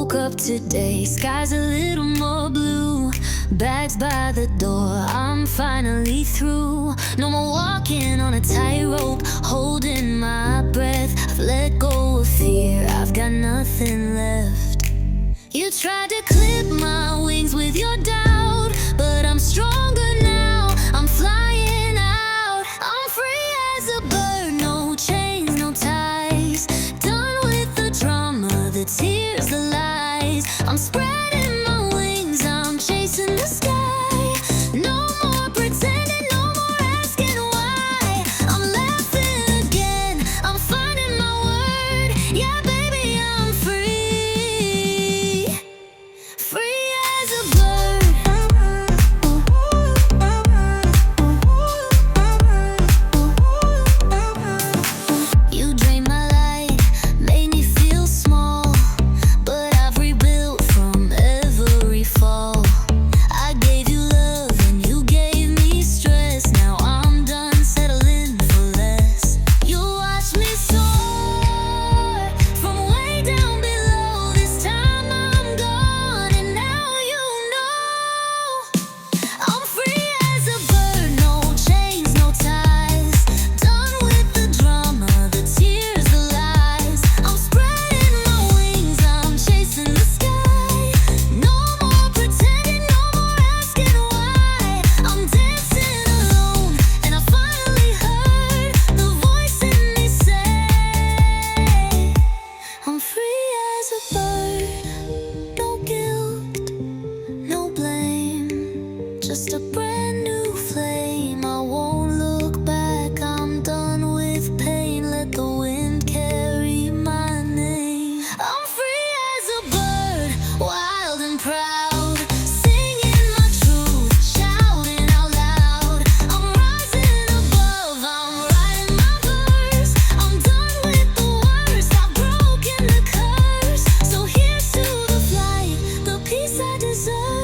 woke up today, sky's a little more blue. Bags by the door, I'm finally through. No more walking on a tightrope, holding my breath. I've let go of fear, I've got nothing left. You tried to clip my wings with your doubt, but I'm stronger now, I'm flying out. I'm free as a bird, no chains, no ties. Done with the drama, the tears, the lies. I'm spreading my wings, I'm chasing the sky. No more pretending, no more asking why. I'm laughing again, I'm finding my word. Yeah, baby, I'm free. Free as a bird. You drained my light, made me feel small, but I've rebuilt from every fall. I gave you love and you gave me stress. Now I'm done settling for less. You watched me soar from way down below. This time I'm gone and now you know I'm free as a bird, no chains, no ties. Done with the drama, the tears, the lies. I'm spreading my wings, I'm chasing the sky. No more pretending, no more asking why. I'm dancing alone and I finally heard the voice in me say, I'm free as a bird, no guilt, no blame, just a brand new flame. I won't look back, I'm done with pain. Let the wind carry my name. I'm free as a bird, wild and proud, singing my truth, shouting out loud. I'm rising above, I'm writing my verse. I'm done with the worst, I've broken the curse. So here's to the flight, the peace I deserve.